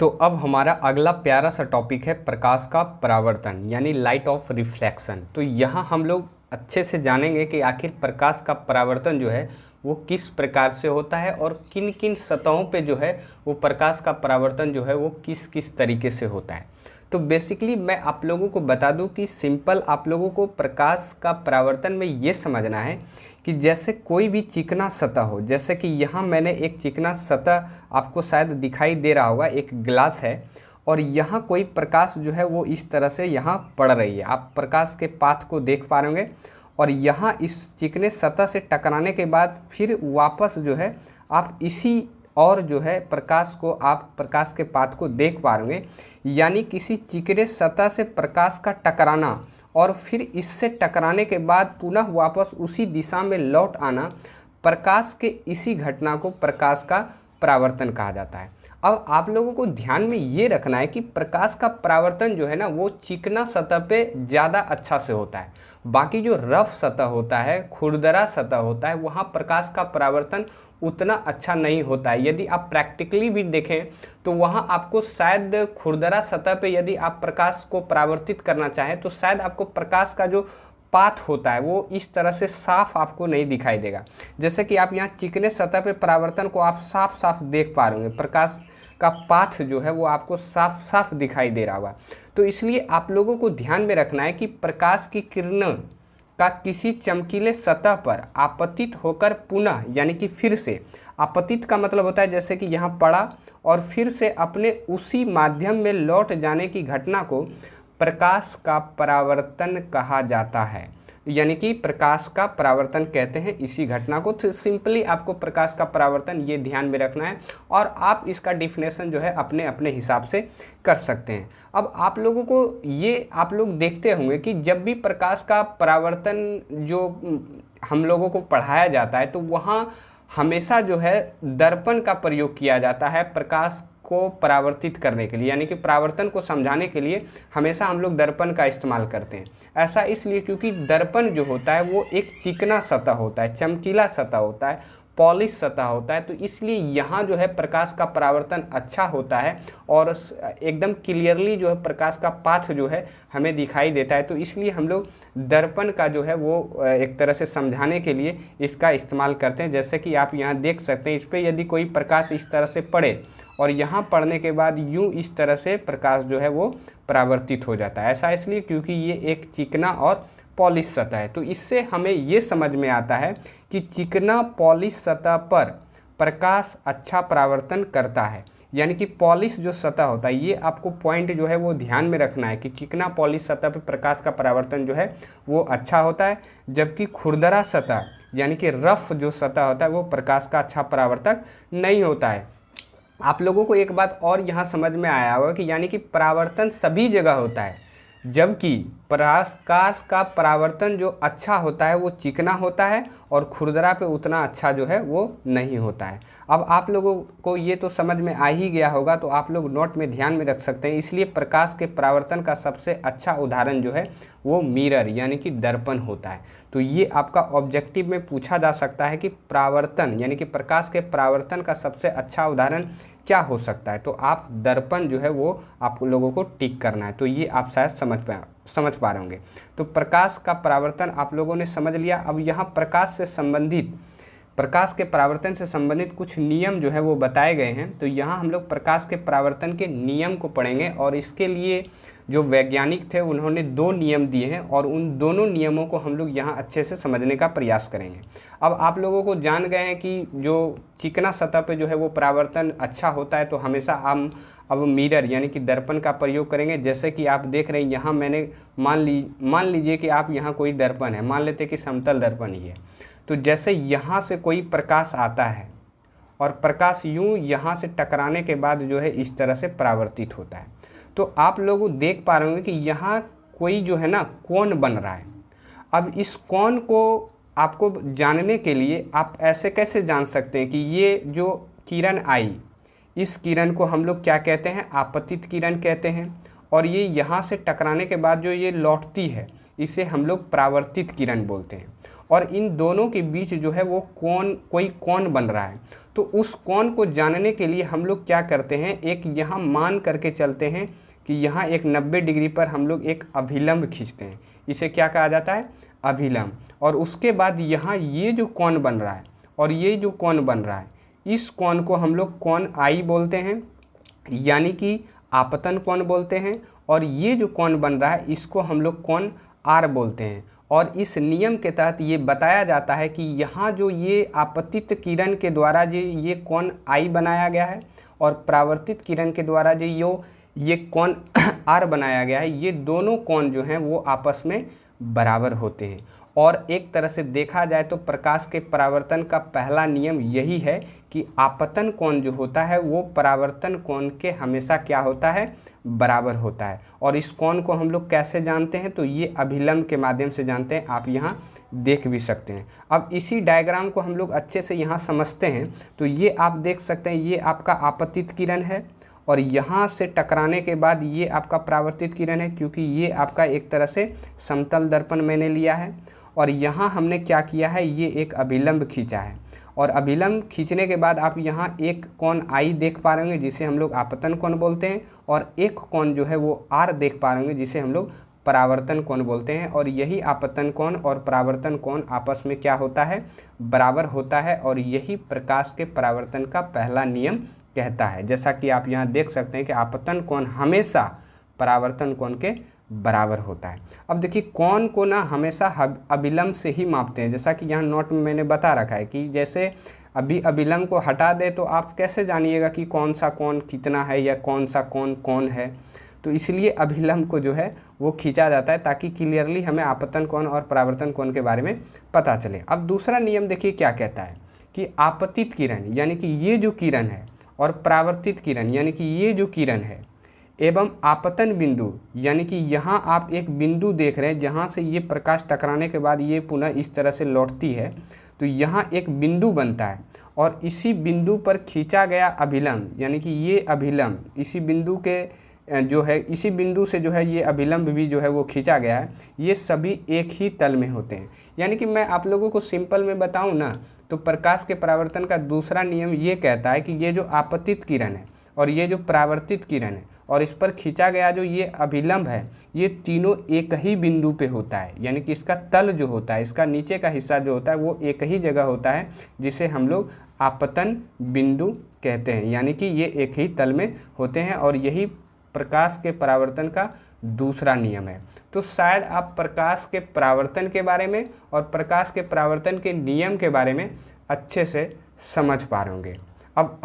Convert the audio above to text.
तो अब हमारा अगला प्यारा सा टॉपिक है प्रकाश का परावर्तन यानी लाइट ऑफ रिफ्लेक्शन। तो यहाँ हम लोग अच्छे से जानेंगे कि आखिर प्रकाश का परावर्तन जो है वो किस प्रकार से होता है और किन किन सतहों पे जो है वो प्रकाश का परावर्तन जो है वो किस किस तरीके से होता है। तो बेसिकली मैं आप लोगों को बता दूं कि सिंपल आप लोगों को प्रकाश का परावर्तन में ये समझना है कि जैसे कोई भी चिकना सतह हो, जैसे कि यहाँ मैंने एक चिकना सतह आपको शायद दिखाई दे रहा होगा, एक ग्लास है और यहाँ कोई प्रकाश जो है वो इस तरह से यहाँ पड़ रही है। आप प्रकाश के पाथ को देख पा रहे होंगे और यहाँ इस चिकने सतह से टकराने के बाद फिर वापस जो है आप इसी और जो है प्रकाश को आप प्रकाश के पाथ को देख पा रहे होंगे। यानी किसी चिकने सतह से प्रकाश का टकराना और फिर इससे टकराने के बाद पुनः वापस उसी दिशा में लौट आना, प्रकाश के इसी घटना को प्रकाश का परावर्तन कहा जाता है। अब आप लोगों को ध्यान में ये रखना है कि प्रकाश का परावर्तन जो है ना वो चिकना सतह पे ज़्यादा अच्छा से होता है। बाकी जो रफ सतह होता है, खुरदरा सतह होता है, वहाँ प्रकाश का परावर्तन उतना अच्छा नहीं होता है। यदि आप प्रैक्टिकली भी देखें तो वहाँ आपको शायद खुरदरा सतह पे यदि आप प्रकाश को परावर्तित करना चाहें तो शायद आपको प्रकाश का जो पाथ होता है वो इस तरह से साफ आपको नहीं दिखाई देगा। जैसे कि आप यहाँ चिकने सतह पे परावर्तन को आप साफ साफ देख पा रहे होंगे, प्रकाश का पाथ जो है वो आपको साफ साफ दिखाई दे रहा होगा। तो इसलिए आप लोगों को ध्यान में रखना है कि प्रकाश की किरणों का किसी चमकीले सतह पर आपतित होकर पुनः यानी कि फिर से, आपतित का मतलब होता है जैसे कि यहाँ पड़ा और फिर से अपने उसी माध्यम में लौट जाने की घटना को प्रकाश का परावर्तन कहा जाता है। यानी कि प्रकाश का परावर्तन कहते हैं इसी घटना को। तो सिंपली आपको प्रकाश का परावर्तन ये ध्यान में रखना है और आप इसका डिफिनेशन जो है अपने अपने हिसाब से कर सकते हैं। अब आप लोगों को ये आप लोग देखते होंगे कि जब भी प्रकाश का परावर्तन जो हम लोगों को पढ़ाया जाता है तो वहाँ हमेशा जो है दर्पण का प्रयोग किया जाता है प्रकाश को परावर्तित करने के लिए। यानी कि परावर्तन को समझाने के लिए हमेशा हम लोग दर्पण का इस्तेमाल करते हैं। ऐसा इसलिए क्योंकि दर्पण जो होता है वो एक चिकना सतह होता है, चमकीला सतह होता है, पॉलिश सतह होता है। तो इसलिए यहाँ जो है प्रकाश का परावर्तन अच्छा होता है और एकदम क्लियरली जो है प्रकाश का पाथ जो है हमें दिखाई देता है। तो इसलिए हम लोग दर्पण का जो है वो एक तरह से समझाने के लिए इसका इस्तेमाल करते हैं। जैसे कि आप यहाँ देख सकते हैं, इस पर यदि कोई प्रकाश इस तरह से पड़े और यहाँ पड़ने के बाद यूँ इस तरह से प्रकाश जो है वो परावर्तित हो जाता है। ऐसा इसलिए क्योंकि ये एक चिकना और पॉलिश सतह है। तो इससे हमें ये समझ में आता है कि चिकना पॉलिश सतह पर प्रकाश अच्छा परावर्तन करता है। यानी कि पॉलिश जो सतह होता है, ये आपको पॉइंट जो है वो ध्यान में रखना है कि चिकना पॉलिश सतह पर प्रकाश का परावर्तन जो है वो अच्छा होता है, जबकि खुरदरा सतह यानी कि रफ जो सतह होता है वो प्रकाश का अच्छा परावर्तक नहीं होता है। आप लोगों को एक बात और यहाँ समझ में आया होगा कि यानी कि परावर्तन सभी जगह होता है, जबकि प्रकाश का परावर्तन जो अच्छा होता है वो चिकना होता है और खुरदरा पे उतना अच्छा जो है वो नहीं होता है। अब आप लोगों को ये तो समझ में आ ही गया होगा, तो आप लोग नोट में ध्यान में रख सकते हैं। इसलिए प्रकाश के परावर्तन का सबसे अच्छा उदाहरण जो है वो मिरर यानी कि दर्पण होता है। तो ये आपका ऑब्जेक्टिव में पूछा जा सकता है कि परावर्तन यानी कि प्रकाश के परावर्तन का सबसे अच्छा उदाहरण क्या हो सकता है। तो आप दर्पण जो है वो आप लोगों को टिक करना है। तो ये आप शायद समझ पा रहे होंगे। तो प्रकाश का परावर्तन आप लोगों ने समझ लिया। अब यहाँ प्रकाश के परावर्तन से संबंधित कुछ नियम जो है वो बताए गए हैं। तो यहाँ हम लोग प्रकाश के परावर्तन के नियम को पढ़ेंगे और इसके लिए जो वैज्ञानिक थे उन्होंने 2 नियम दिए हैं और उन दोनों नियमों को हम लोग यहाँ अच्छे से समझने का प्रयास करेंगे। अब आप लोगों को जान गए हैं कि जो चिकना सतह पे जो है वो परावर्तन अच्छा होता है, तो हमेशा हम अब मिरर यानी कि दर्पण का प्रयोग करेंगे। जैसे कि आप देख रहे हैं यहाँ मैंने मान लीजिए कि आप यहाँ कोई दर्पण है, मान लेते कि समतल दर्पण ही है। तो जैसे यहाँ से कोई प्रकाश आता है और प्रकाश यूँ यहाँ से टकराने के बाद जो है इस तरह से परावर्तित होता है। तो आप लोग देख पा रहे होंगे कि यहाँ कोई जो है ना कोण बन रहा है। अब इस कोण को आपको जानने के लिए आप ऐसे कैसे जान सकते हैं कि ये जो किरण आई, इस किरण को हम लोग क्या कहते हैं, आपतित किरण कहते हैं। और ये यहाँ से टकराने के बाद जो ये लौटती है इसे हम लोग परावर्तित किरण बोलते हैं। और इन दोनों के बीच जो है वो कोई कोण बन रहा है। तो उस कोण को जानने के लिए हम लोग क्या करते हैं, एक यहाँ मान करके चलते हैं कि यहाँ एक 90 डिग्री पर हम लोग एक अभिलंब खींचते हैं। इसे क्या कहा जाता है, अभिलंब। और उसके बाद यहाँ ये जो कोण बन रहा है और ये जो कोण बन रहा है, इस कोण को हम लोग कोण आई बोलते हैं, यानी कि आपतन कोण बोलते हैं। और ये जो कोण बन रहा है इसको हम लोग कोण आर बोलते हैं। और इस नियम के तहत ये बताया जाता है कि यहाँ जो ये आपतित किरण के द्वारा जो ये कोण आई बनाया गया है और परावर्तित किरण के द्वारा जो ये कोण आर बनाया गया है, ये दोनों कोण जो हैं वो आपस में बराबर होते हैं। और एक तरह से देखा जाए तो प्रकाश के परावर्तन का पहला नियम यही है कि आपतन कोण जो होता है वो परावर्तन कोण के हमेशा क्या होता है, बराबर होता है। और इस कोण को हम लोग कैसे जानते हैं, तो ये अभिलंब के माध्यम से जानते हैं, आप यहाँ देख भी सकते हैं। अब इसी डायग्राम को हम लोग अच्छे से यहाँ समझते हैं। तो ये आप देख सकते हैं, ये आपका आपतित किरण है और यहाँ से टकराने के बाद ये आपका परावर्तित किरण है, क्योंकि ये आपका एक तरह से समतल दर्पण मैंने लिया है। और यहाँ हमने क्या किया है, ये एक अभिलंब खींचा है। और अभिलंब खींचने के बाद आप यहाँ एक कोण आई देख पा रहे होंगे जिसे हम लोग आपतन कोण बोलते हैं, और एक कोण जो है वो आर देख पा रहे होंगे जिसे हम लोग परावर्तन कोण बोलते हैं। और यही आपतन कोण और परावर्तन कोण आपस में क्या होता है, बराबर होता है। और यही प्रकाश के परावर्तन का पहला नियम कहता है। जैसा कि आप यहाँ देख सकते हैं कि आपतन कोण हमेशा परावर्तन कोण के बराबर होता है। अब देखिए, कोण को ना हमेशा अभिलंब से ही मापते हैं। जैसा कि यहाँ नोट में मैंने बता रखा है कि जैसे अभी अभिलंब को हटा दे तो आप कैसे जानिएगा कि कौन सा कोण कितना है या कौन सा कोण कौन है। तो इसलिए अभिलंब को जो है वो खींचा जाता है ताकि क्लियरली हमें आपतन कोण और परावर्तन कोण के बारे में पता चले। अब दूसरा नियम देखिए क्या कहता है कि आपतित किरण यानी कि ये जो किरण है और परावर्तित किरण यानी कि ये जो किरण है एवं आपतन बिंदु यानी कि यहाँ आप एक बिंदु देख रहे हैं जहाँ से ये प्रकाश टकराने के बाद ये पुनः इस तरह से लौटती है। तो यहाँ एक बिंदु बनता है और इसी बिंदु पर खींचा गया अभिलंब यानी कि ये अभिलंब इसी बिंदु के जो है, इसी बिंदु से जो है ये अभिलंब भी जो है वो खींचा गया है। ये सभी एक ही तल में होते हैं। यानी कि मैं आप लोगों को सिंपल में बताऊं ना, तो प्रकाश के परावर्तन का दूसरा नियम ये कहता है कि ये जो आपतित किरण है और ये जो परावर्तित किरण है और इस पर खींचा गया जो ये अभिलंब है, ये तीनों एक ही बिंदु पे होता है। यानी कि इसका तल जो होता है, इसका नीचे का हिस्सा जो होता है वो एक ही जगह होता है, जिसे हम लोग आपतन बिंदु कहते हैं। यानी कि ये एक ही तल में होते हैं और यही प्रकाश के परावर्तन का दूसरा नियम है। तो शायद आप प्रकाश के परावर्तन के बारे में और प्रकाश के परावर्तन के नियम के बारे में अच्छे से समझ पा रहे होंगे। अब